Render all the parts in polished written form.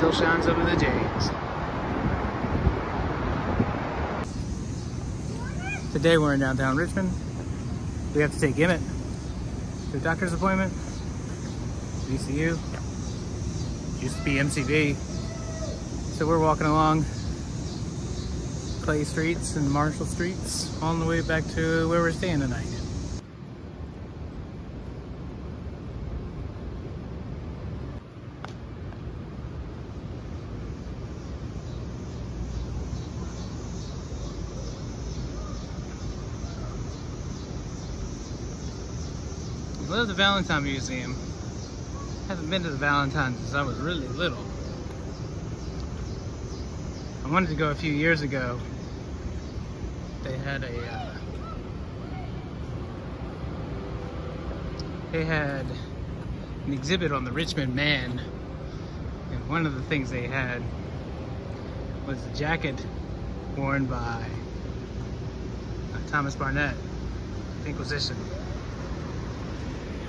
still shines over the James. Today we're in downtown Richmond. We have to take Emmett to a doctor's appointment. VCU. Used to be MCV. So we're walking along Clay Streets and Marshall Streets on the way back to where we're staying tonight. I love the Valentine Museum. Haven't been to the Valentine since I was really little. I wanted to go a few years ago. They had an exhibit on the Richmond man, and one of the things they had was a jacket worn by Thomas Barnett, Inquisition.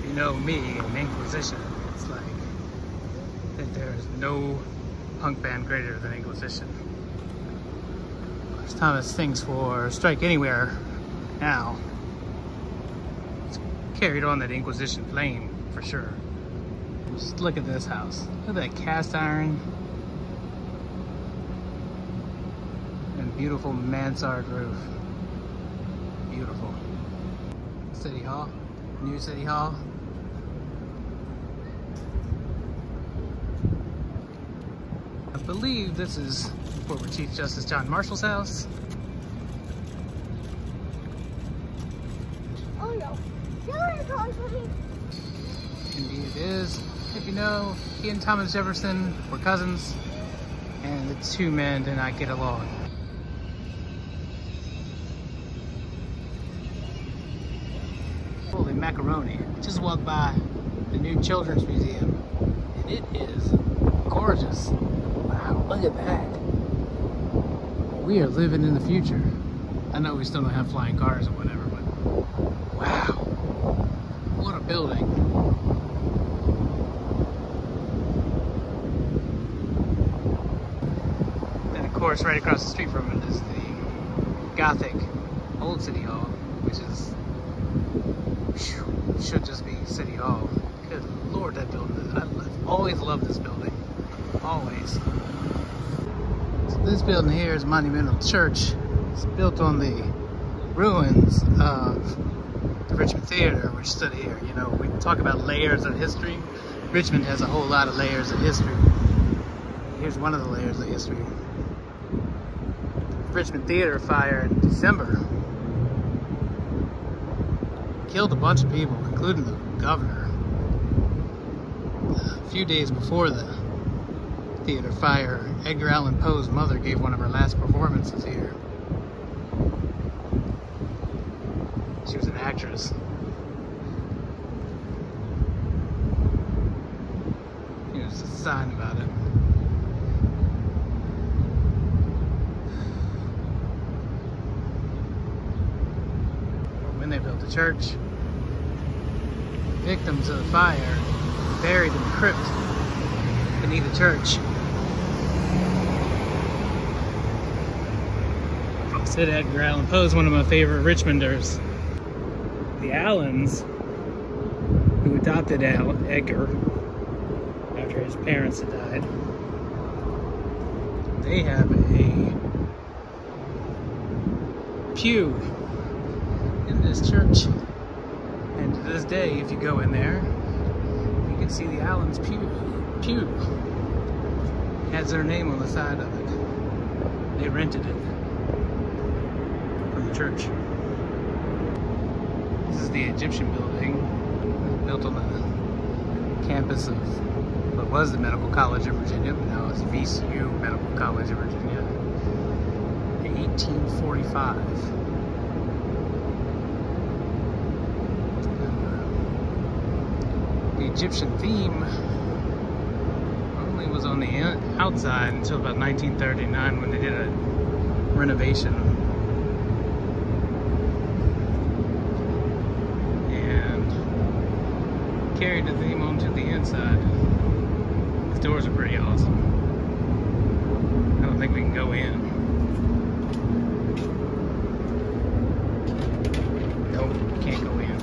You know me and Inquisition, it's like that there's no punk band greater than Inquisition. As Thomas sings for Strike Anywhere now, it's carried on that Inquisition flame for sure. Just look at this house. Look at that cast iron and beautiful mansard roof. Beautiful. City Hall, new City Hall. I believe this is former Chief Justice John Marshall's house. Oh no. Indeed it is. If you know, he and Thomas Jefferson were cousins, and the two men did not get along. Holy macaroni. Just walked by the new Children's Museum, and it is gorgeous. Wow, look at that. We are living in the future. I know we still don't have flying cars or whatever, but wow, what a building. And of course, right across the street from it is the Gothic Old City Hall, which is, should just be City Hall. Good Lord, that building, I've always loved this building. Always. So this building here is a monumental church. It's built on the ruins of the Richmond Theater, which stood here. You know, we talk about layers of history. Richmond has a whole lot of layers of history. Here's one of the layers of history. The Richmond Theater fire in December killed a bunch of people, including the governor. A few days before the theater fire, Edgar Allan Poe's mother gave one of her last performances here. She was an actress. Here's a sign about it. When they built the church, victims of the fire buried in the crypt beneath the church. I said Edgar Allan Poe is one of my favorite Richmonders. The Allens, who adopted Edgar after his parents had died, they have a pew in this church. And to this day, if you go in there, you can see the Allens pew. It has their name on the side of it. They rented it from the church. This is the Egyptian building, built on the campus of what was the Medical College of Virginia, but now it's VCU Medical College of Virginia, in 1845. The Egyptian theme only was on the outside until about 1939 when they did a renovation. Carried the theme onto the inside. These doors are pretty awesome. go in. Nope, can't go in.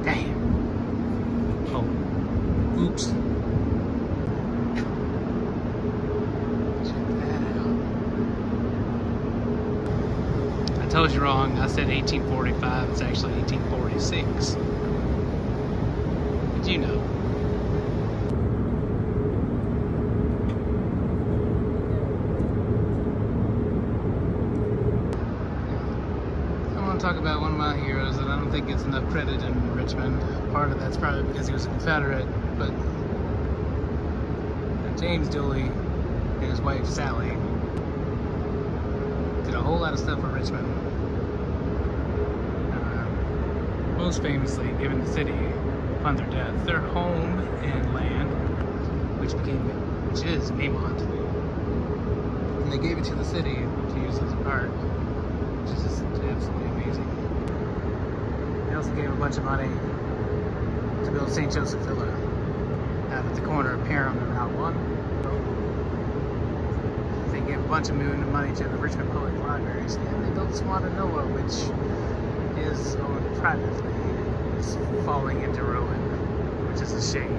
Damn. Oh, oops. Check that out. I told you wrong. I said 1845. It's actually 1846. Did you know? Talk about one of my heroes that I don't think gets enough credit in Richmond. Part of that's probably because he was a Confederate, but James Dooley and his wife Sally did a whole lot of stuff for Richmond. Most famously giving the city, upon their death, their home and land, which is Maymont, and they gave it to the city to use as a park, which is just absolutely amazing. They also gave a bunch of money to build St. Joseph Villa out at the corner of Parham and Route 1. They gave a bunch of money to the Richmond Public Libraries, and they built Swan and Noah, which is owned privately. It's falling into ruin, which is a shame.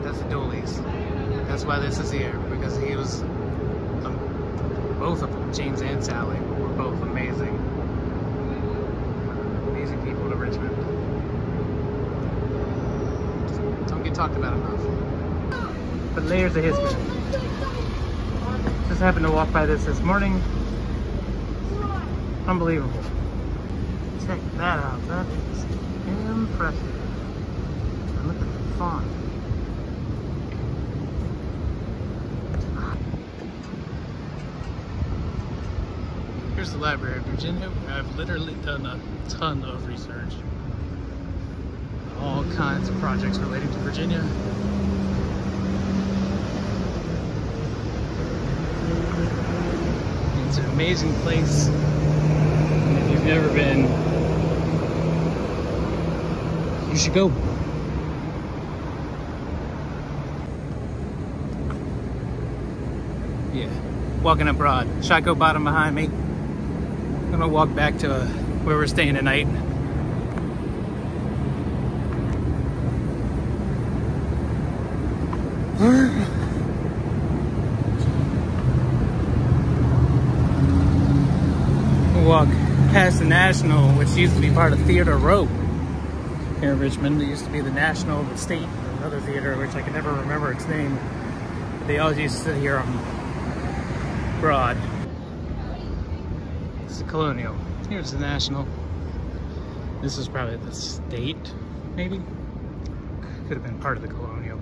That's the Dooleys. That's why this is here, because he was both of them, James and Sally, were both amazing people to Richmond. Don't get talked about enough. But layers of history. Just happened to walk by this morning. Unbelievable. Check that out. That is impressive. And look at the font. Here's the Library of Virginia. I've literally done a ton of research. All kinds of projects relating to Virginia. It's an amazing place. And if you've never been, you should go. Yeah, walking up Broad. Shotco Bottom behind me. I'm gonna walk back to where we're staying tonight. We'll walk past the National, which used to be part of Theater Row here in Richmond. It used to be the National, the State, another theater, which I can never remember its name. But they always used to sit here on Broad. It's the Colonial. Here's the National. This is probably the State, maybe? Could have been part of the Colonial.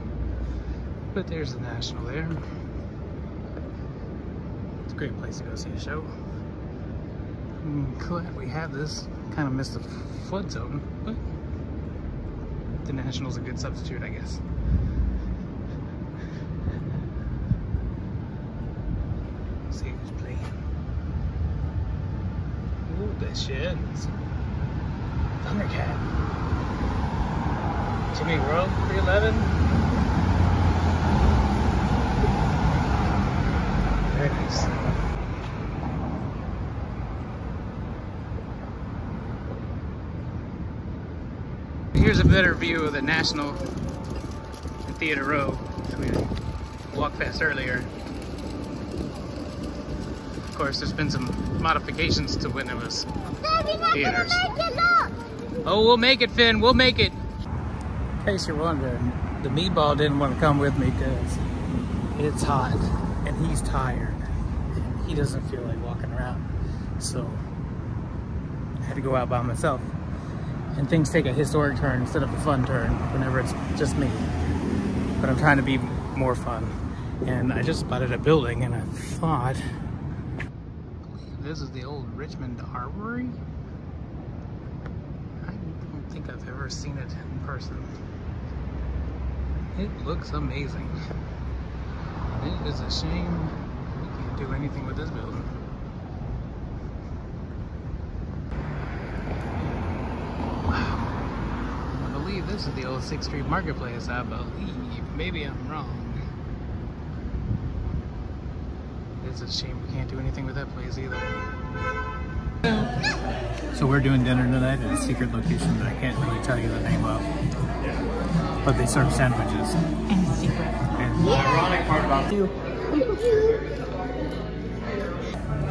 But there's the National there. It's a great place to go see a show. I'm glad we have this. Kind of missed the flood zone, but the National's a good substitute, I guess. Let's see who's playing. Ooh, that shit. Thundercat. Jimmy World 311. Very nice. Here's a better view of the National and Theater Row that we walked past earlier. Of course, there's been some modifications to when it was theaters. Oh, we'll make it, Finn. We'll make it. In case you're wondering, the meatball didn't want to come with me because it's hot and he's tired. He doesn't feel like walking around, so I had to go out by myself. And things take a historic turn instead of a fun turn whenever it's just me. But I'm trying to be more fun. And I just spotted a building and I thought, this is the old Richmond Armory? I don't think I've ever seen it in person. It looks amazing. It is a shame we can't do anything with this building. This is the old 6th Street Marketplace, I believe. Maybe I'm wrong. It's a shame we can't do anything with that place either. So we're doing dinner tonight at a secret location that I can't really tell you the name of. But they serve sandwiches. And secret. And the ironic part about you,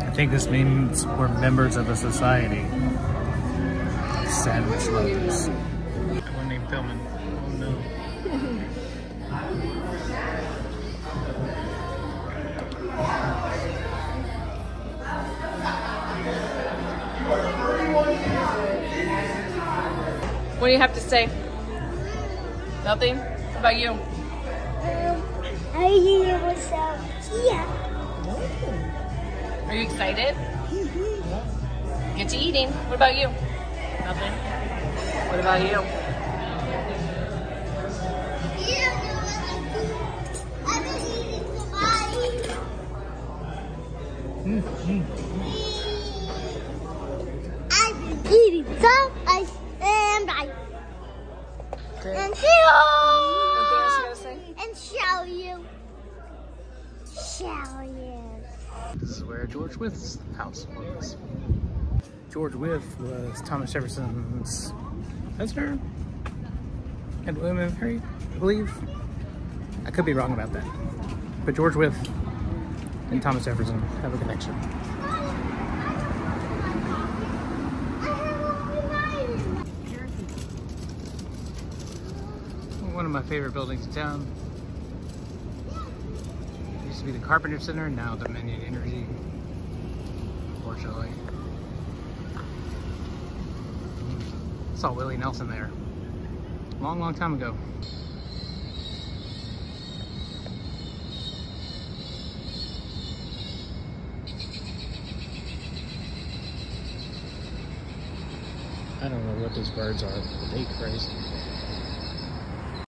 I think this means we're members of a society. Sandwich lovers. I wasn't even filming. Oh no. What do you have to say? Nothing? What about you? I hear myself here. Are you excited? Get to eating. What about you? Nothing? What about you? I've been eating somebody. I've been eating some ice and ice. And show you. Show you. This is where George Wythe's house was. George Wythe was Thomas Jefferson's husband and William Henry, I believe. I could be wrong about that. But George Wythe and Thomas Jefferson have a connection. One of my favorite buildings in town. It used to be the Carpenter Center, now Dominion Energy, unfortunately. Saw Willie Nelson there. Long, long time ago. I don't know what those birds are, but they crazy.